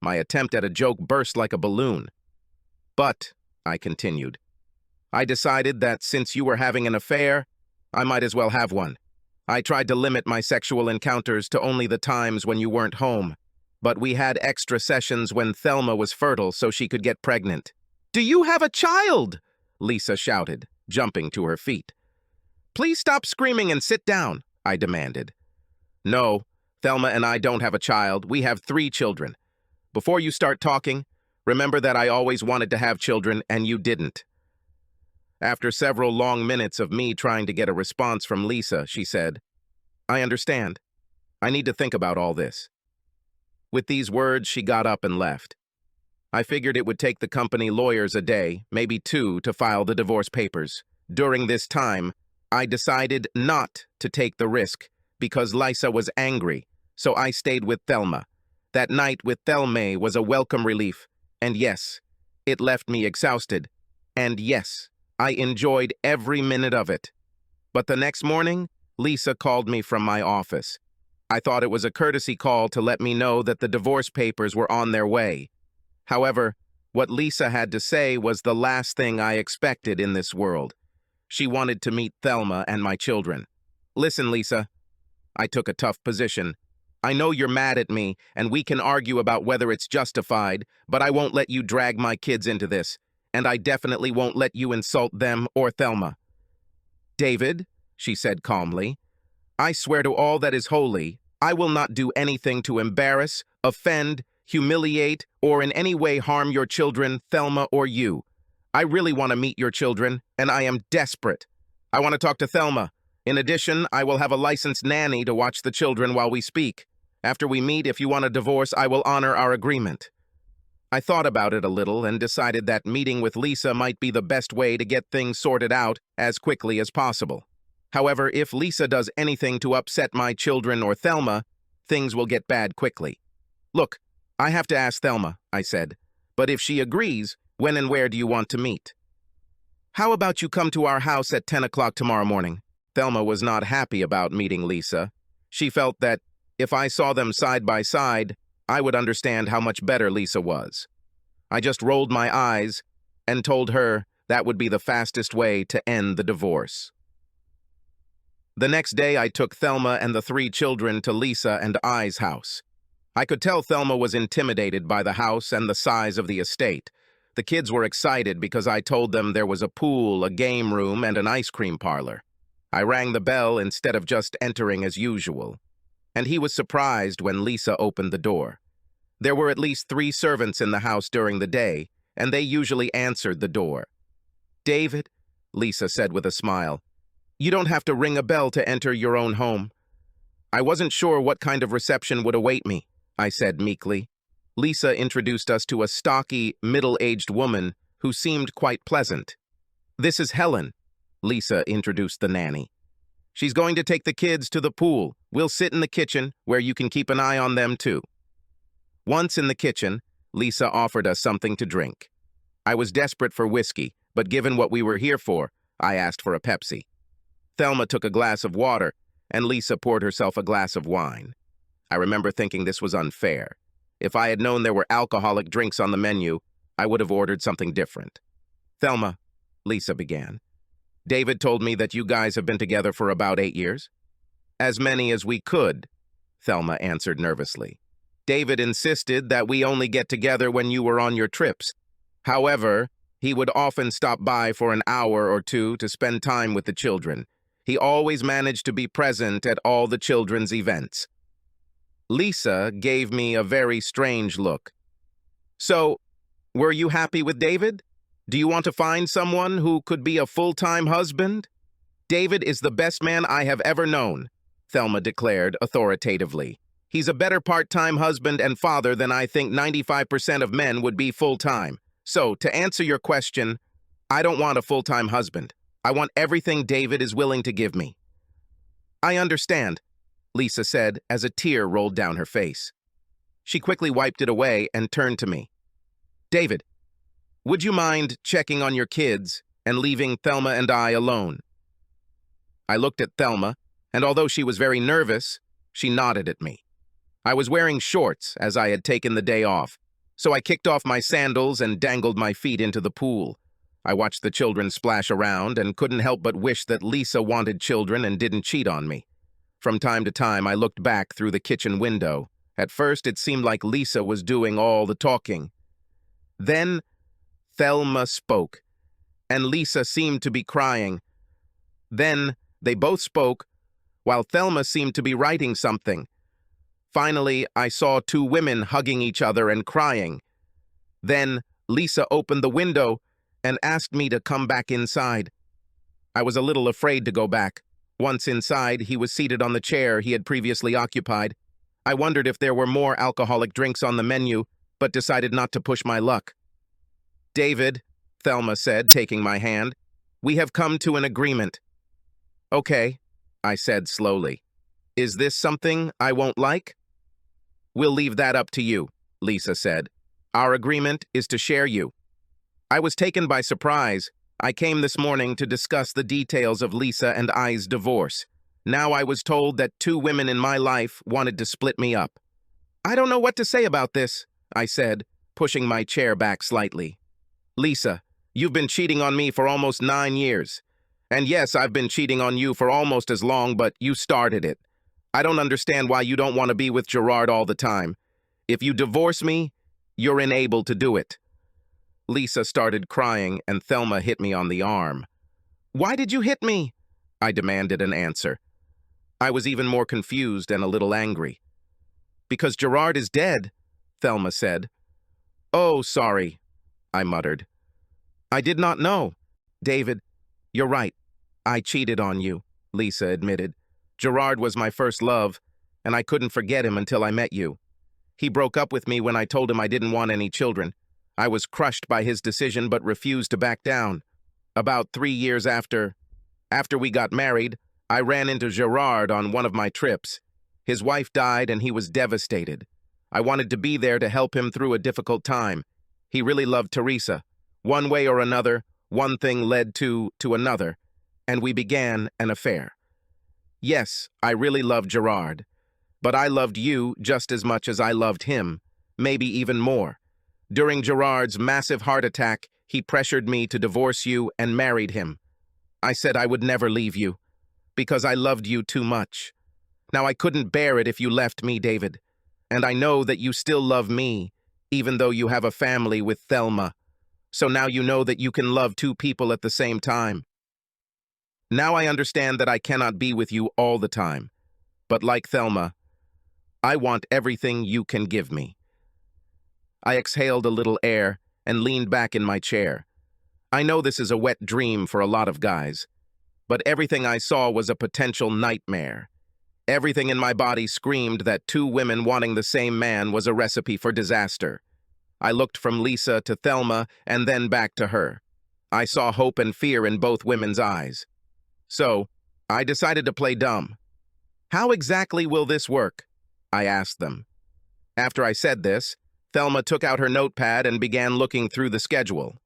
My attempt at a joke burst like a balloon. "But," I continued, "I decided that since you were having an affair, I might as well have one. I tried to limit my sexual encounters to only the times when you weren't home, but we had extra sessions when Thelma was fertile so she could get pregnant." "Do you have a child?" Lisa shouted, jumping to her feet. "Please stop screaming and sit down," I demanded. "No, Thelma and I don't have a child. We have 3 children. Before you start talking, remember that I always wanted to have children and you didn't." After several long minutes of me trying to get a response from Lisa, she said, "I understand. I need to think about all this." With these words, she got up and left. I figured it would take the company lawyers a day, maybe 2, to file the divorce papers. During this time, I decided not to take the risk because Lisa was angry, so I stayed with Thelma. That night with Thelma was a welcome relief, and yes, it left me exhausted, and yes, I enjoyed every minute of it. But the next morning, Lisa called me from my office. I thought it was a courtesy call to let me know that the divorce papers were on their way. However, what Lisa had to say was the last thing I expected in this world. She wanted to meet Thelma and my children. "Listen, Lisa," I took a tough position. "I know you're mad at me, and we can argue about whether it's justified, but I won't let you drag my kids into this, and I definitely won't let you insult them or Thelma." "David," she said calmly, "I swear to all that is holy, I will not do anything to embarrass, offend, humiliate, or in any way harm your children, Thelma or you. I really want to meet your children, and I am desperate. I want to talk to Thelma. In addition, I will have a licensed nanny to watch the children while we speak. After we meet, if you want a divorce, I will honor our agreement." I thought about it a little and decided that meeting with Lisa might be the best way to get things sorted out as quickly as possible. However, if Lisa does anything to upset my children or Thelma, things will get bad quickly. "Look, I have to ask Thelma," I said, "but if she agrees, when and where do you want to meet?" "How about you come to our house at 10 o'clock tomorrow morning?" Thelma was not happy about meeting Lisa. She felt that if I saw them side by side, I would understand how much better Lisa was. I just rolled my eyes and told her that would be the fastest way to end the divorce. The next day, I took Thelma and the 3 children to Lisa and I's house. I could tell Thelma was intimidated by the house and the size of the estate. The kids were excited because I told them there was a pool, a game room, and an ice cream parlor. I rang the bell instead of just entering as usual, and he was surprised when Lisa opened the door. There were at least 3 servants in the house during the day, and they usually answered the door. "David," Lisa said with a smile, "you don't have to ring a bell to enter your own home." I wasn't sure what kind of reception would await me, I said meekly. Lisa introduced us to a stocky, middle-aged woman who seemed quite pleasant. "This is Helen," Lisa introduced the nanny. "She's going to take the kids to the pool. We'll sit in the kitchen, where you can keep an eye on them too." Once in the kitchen, Lisa offered us something to drink. I was desperate for whiskey, but given what we were here for, I asked for a Pepsi. Thelma took a glass of water, and Lisa poured herself a glass of wine. I remember thinking this was unfair. If I had known there were alcoholic drinks on the menu, I would have ordered something different. Thelma, Lisa began, David told me that you guys have been together for about 8 years. As many as we could, Thelma answered nervously. David insisted that we only get together when you were on your trips. However, he would often stop by for an hour or two to spend time with the children. He always managed to be present at all the children's events. Lisa gave me a very strange look. So, were you happy with David? Do you want to find someone who could be a full-time husband? David is the best man I have ever known, Thelma declared authoritatively. He's a better part-time husband and father than I think 95% of men would be full-time. So, to answer your question, I don't want a full-time husband. I want everything David is willing to give me. I understand, Lisa said as a tear rolled down her face. She quickly wiped it away and turned to me. David, would you mind checking on your kids and leaving Thelma and I alone? I looked at Thelma, and although she was very nervous, she nodded at me. I was wearing shorts as I had taken the day off, so I kicked off my sandals and dangled my feet into the pool. I watched the children splash around and couldn't help but wish that Lisa wanted children and didn't cheat on me. From time to time, I looked back through the kitchen window. At first, it seemed like Lisa was doing all the talking. Then, Thelma spoke, and Lisa seemed to be crying. Then, they both spoke, while Thelma seemed to be writing something. Finally, I saw 2 women hugging each other and crying. Then, Lisa opened the window and asked me to come back inside. I was a little afraid to go back. Once inside, he was seated on the chair he had previously occupied. I wondered if there were more alcoholic drinks on the menu, but decided not to push my luck. David, Thelma said, taking my hand, we have come to an agreement. Okay, I said slowly. Is this something I won't like? We'll leave that up to you, Lisa said. Our agreement is to share you. I was taken by surprise. I came this morning to discuss the details of Lisa and I's divorce. Now I was told that 2 women in my life wanted to split me up. I don't know what to say about this, I said, pushing my chair back slightly. Lisa, you've been cheating on me for almost 9 years. And yes, I've been cheating on you for almost as long, but you started it. I don't understand why you don't want to be with Gerard all the time. If you divorce me, you're unable to do it. Lisa started crying, and Thelma hit me on the arm. Why did you hit me? I demanded an answer. I was even more confused and a little angry. Because Gerard is dead, Thelma said. Oh, sorry, I muttered. I did not know. David, you're right. I cheated on you, Lisa admitted. Gerard was my first love, and I couldn't forget him until I met you. He broke up with me when I told him I didn't want any children. I was crushed by his decision but refused to back down. About 3 years after we got married, I ran into Gerard on one of my trips. His wife died and he was devastated. I wanted to be there to help him through a difficult time. He really loved Teresa. One way or another, one thing led to another, and we began an affair. Yes, I really loved Gerard, but I loved you just as much as I loved him, maybe even more. During Gerard's massive heart attack, he pressured me to divorce you and married him. I said I would never leave you, because I loved you too much. Now I couldn't bear it if you left me, David, and I know that you still love me, even though you have a family with Thelma. So now you know that you can love 2 people at the same time. Now I understand that I cannot be with you all the time, but like Thelma, I want everything you can give me. I exhaled a little air and leaned back in my chair. I know this is a wet dream for a lot of guys, but everything I saw was a potential nightmare. Everything in my body screamed that 2 women wanting the same man was a recipe for disaster. I looked from Lisa to Thelma and then back to her. I saw hope and fear in both women's eyes. So, I decided to play dumb. How exactly will this work? I asked them. After I said this, Thelma took out her notepad and began looking through the schedule.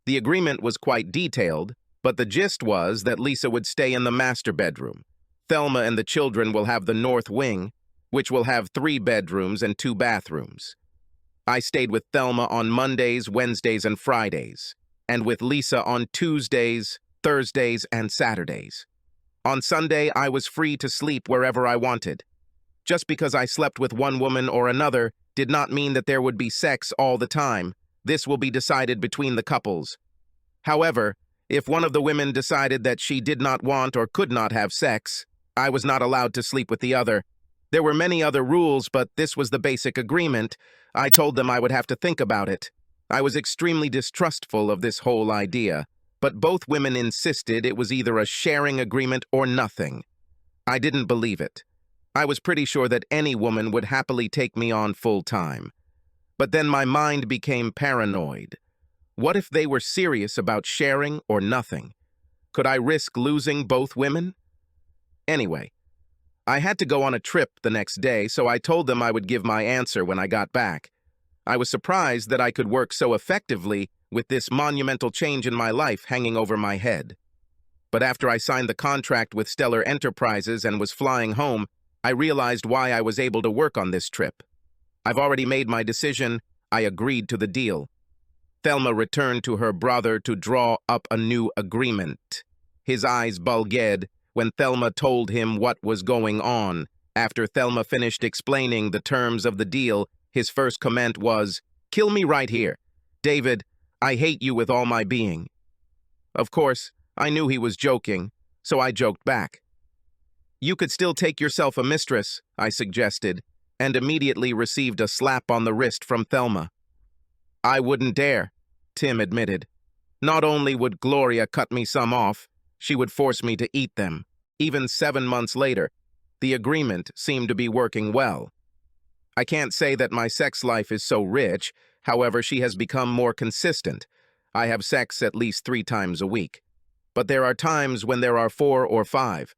The agreement was quite detailed, but the gist was that Lisa would stay in the master bedroom. Thelma and the children will have the north wing, which will have 3 bedrooms and 2 bathrooms. I stayed with Thelma on Mondays, Wednesdays, and Fridays, and with Lisa on Tuesdays, Thursdays, and Saturdays. On Sunday, I was free to sleep wherever I wanted. Just because I slept with one woman or another did not mean that there would be sex all the time. This will be decided between the couples. However, if one of the women decided that she did not want or could not have sex, I was not allowed to sleep with the other. There were many other rules, but this was the basic agreement. I told them I would have to think about it. I was extremely distrustful of this whole idea, but both women insisted it was either a sharing agreement or nothing. I didn't believe it. I was pretty sure that any woman would happily take me on full time. But then my mind became paranoid. What if they were serious about sharing or nothing? Could I risk losing both women? Anyway, I had to go on a trip the next day, so I told them I would give my answer when I got back. I was surprised that I could work so effectively with this monumental change in my life hanging over my head. But after I signed the contract with Stellar Enterprises and was flying home, I realized why I was able to work on this trip. I've already made my decision. I agreed to the deal. Thelma returned to her brother to draw up a new agreement. His eyes bulged when Thelma told him what was going on. After Thelma finished explaining the terms of the deal, his first comment was, "Kill me right here. David, I hate you with all my being." Of course, I knew he was joking, so I joked back. "You could still take yourself a mistress," I suggested, and immediately received a slap on the wrist from Thelma. "I wouldn't dare," Tim admitted. "Not only would Gloria cut me some off, she would force me to eat them." Even 7 months later, the agreement seemed to be working well. I can't say that my sex life is so rich, however, she has become more consistent. I have sex at least 3 times a week. But there are times when there are 4 or 5.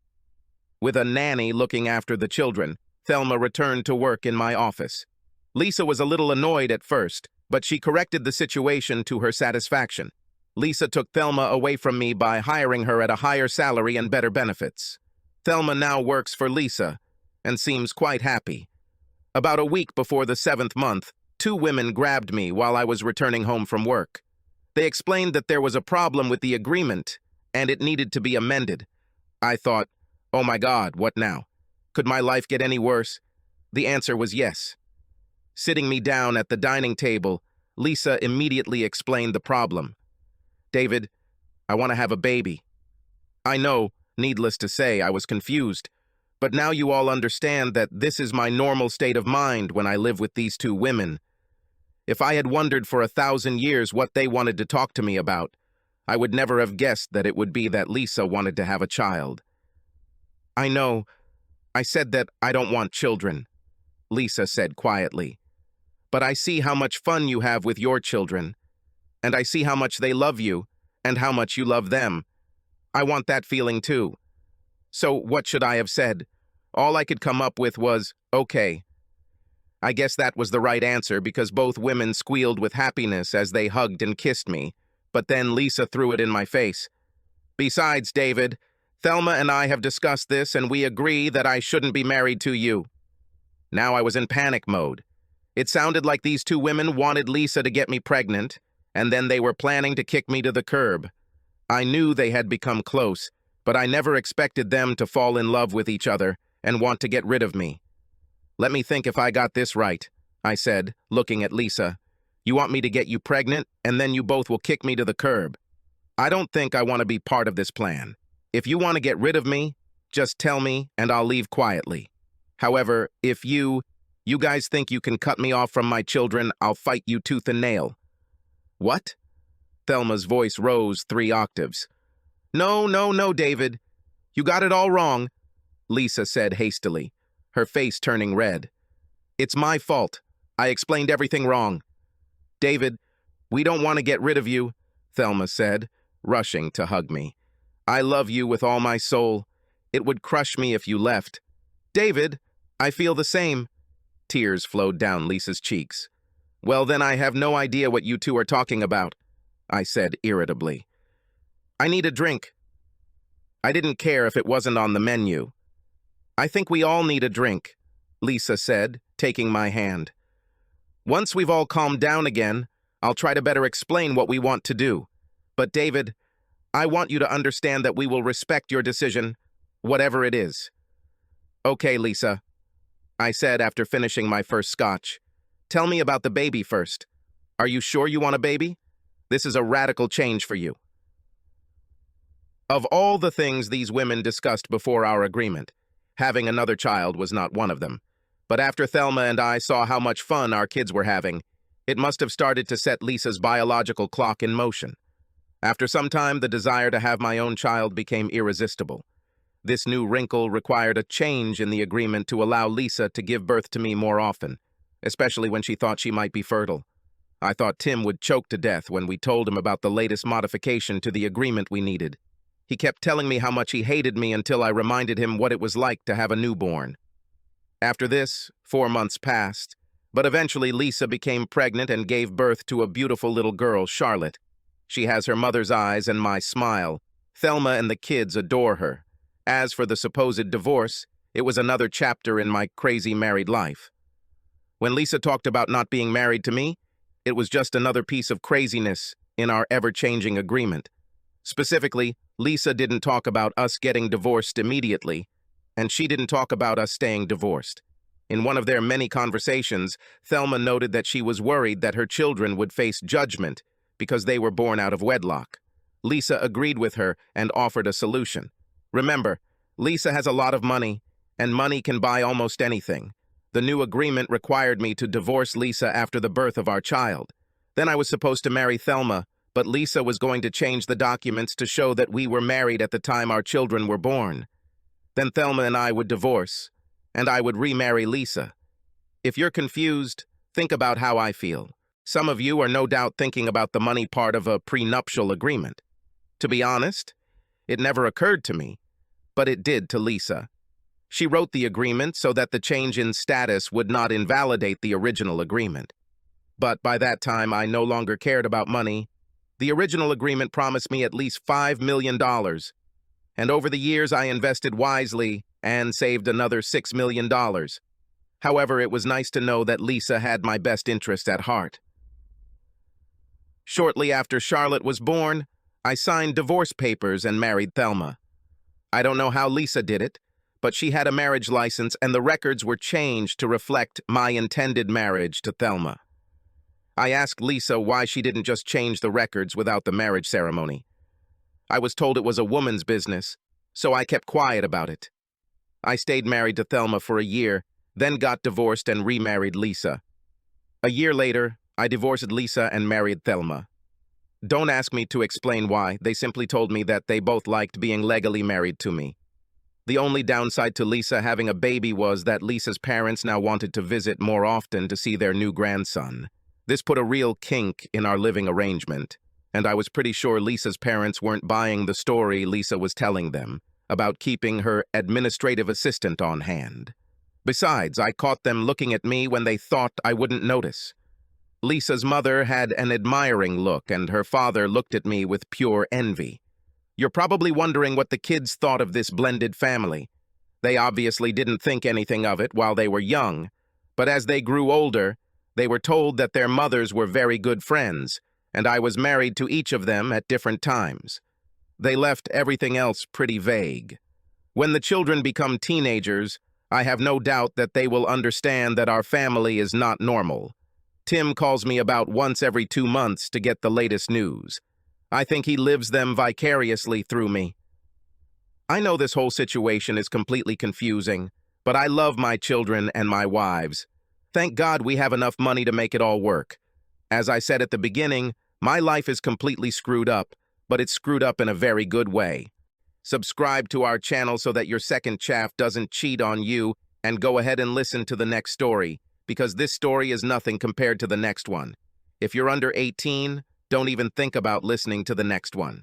With a nanny looking after the children, Thelma returned to work in my office. Lisa was a little annoyed at first, but she corrected the situation to her satisfaction. Lisa took Thelma away from me by hiring her at a higher salary and better benefits. Thelma now works for Lisa and seems quite happy. About a week before the 7th month, 2 women grabbed me while I was returning home from work. They explained that there was a problem with the agreement and it needed to be amended. I thought, oh my God, what now? Could my life get any worse? The answer was yes. Sitting me down at the dining table, Lisa immediately explained the problem. "David, I want to have a baby." I know, needless to say, I was confused, but now you all understand that this is my normal state of mind when I live with these 2 women. If I had wondered for 1,000 years what they wanted to talk to me about, I would never have guessed that it would be that Lisa wanted to have a child. "I know. I said that I don't want children," Lisa said quietly. "But I see how much fun you have with your children, and I see how much they love you and how much you love them. I want that feeling too." So what should I have said? All I could come up with was, "Okay." I guess that was the right answer because both women squealed with happiness as they hugged and kissed me, but then Lisa threw it in my face. "Besides, David, Thelma and I have discussed this and we agree that I shouldn't be married to you." Now I was in panic mode. It sounded like these 2 women wanted Lisa to get me pregnant, and then they were planning to kick me to the curb. I knew they had become close, but I never expected them to fall in love with each other and want to get rid of me. "Let me think if I got this right," I said, looking at Lisa. "You want me to get you pregnant, and then you both will kick me to the curb. I don't think I want to be part of this plan. If you want to get rid of me, just tell me and I'll leave quietly. However, if you guys think you can cut me off from my children, I'll fight you tooth and nail." "What?" Thelma's voice rose 3 octaves. No, David. You got it all wrong," Lisa said hastily, her face turning red. "It's my fault. I explained everything wrong." "David, we don't want to get rid of you," Thelma said, rushing to hug me. "I love you with all my soul. It would crush me if you left." "David, I feel the same." Tears flowed down Lisa's cheeks. Well, then I have no idea what you two are talking about, I said irritably. I need a drink. I didn't care if it wasn't on the menu. I think we all need a drink, Lisa said, taking my hand. Once we've all calmed down again, I'll try to better explain what we want to do. But David, I want you to understand that we will respect your decision, whatever it is. Okay, Lisa, I said after finishing my first scotch. Tell me about the baby first. Are you sure you want a baby? This is a radical change for you. Of all the things these women discussed before our agreement, having another child was not one of them. But after Thelma and I saw how much fun our kids were having, it must have started to set Lisa's biological clock in motion. After some time, the desire to have my own child became irresistible. This new wrinkle required a change in the agreement to allow Lisa to give birth to me more often, especially when she thought she might be fertile. I thought Tim would choke to death when we told him about the latest modification to the agreement we needed. He kept telling me how much he hated me until I reminded him what it was like to have a newborn. After this, 4 months passed, but eventually Lisa became pregnant and gave birth to a beautiful little girl, Charlotte. She has her mother's eyes and my smile. Thelma and the kids adore her. As for the supposed divorce, it was another chapter in my crazy married life. When Lisa talked about not being married to me, it was just another piece of craziness in our ever-changing agreement. Specifically, Lisa didn't talk about us getting divorced immediately, and she didn't talk about us staying divorced. In one of their many conversations, Thelma noted that she was worried that her children would face judgment because they were born out of wedlock. Lisa agreed with her and offered a solution. Remember, Lisa has a lot of money, and money can buy almost anything. The new agreement required me to divorce Lisa after the birth of our child. Then I was supposed to marry Thelma, but Lisa was going to change the documents to show that we were married at the time our children were born. Then Thelma and I would divorce, and I would remarry Lisa. If you're confused, think about how I feel. Some of you are no doubt thinking about the money part of a prenuptial agreement. To be honest, it never occurred to me, but it did to Lisa. She wrote the agreement so that the change in status would not invalidate the original agreement. But by that time, I no longer cared about money. The original agreement promised me at least $5 million, and over the years I invested wisely and saved another $6 million. However, it was nice to know that Lisa had my best interest at heart. Shortly after Charlotte was born, I signed divorce papers and married Thelma. I don't know how Lisa did it, but she had a marriage license and the records were changed to reflect my intended marriage to Thelma. I asked Lisa why she didn't just change the records without the marriage ceremony. I was told it was a woman's business, so I kept quiet about it. I stayed married to Thelma for a year, then got divorced and remarried Lisa. A year later, I divorced Lisa and married Thelma. Don't ask me to explain why. They simply told me that they both liked being legally married to me. The only downside to Lisa having a baby was that Lisa's parents now wanted to visit more often to see their new grandson. This put a real kink in our living arrangement, and I was pretty sure Lisa's parents weren't buying the story Lisa was telling them about keeping her administrative assistant on hand. Besides, I caught them looking at me when they thought I wouldn't notice. Lisa's mother had an admiring look, and her father looked at me with pure envy. You're probably wondering what the kids thought of this blended family. They obviously didn't think anything of it while they were young, but as they grew older, they were told that their mothers were very good friends, and I was married to each of them at different times. They left everything else pretty vague. When the children become teenagers, I have no doubt that they will understand that our family is not normal. Tim calls me about once every 2 months to get the latest news. I think he lives them vicariously through me. I know this whole situation is completely confusing, but I love my children and my wives. Thank God we have enough money to make it all work. As I said at the beginning, my life is completely screwed up, but it's screwed up in a very good way. Subscribe to our channel so that your second chaff doesn't cheat on you, and go ahead and listen to the next story, because this story is nothing compared to the next one. If you're under 18, don't even think about listening to the next one.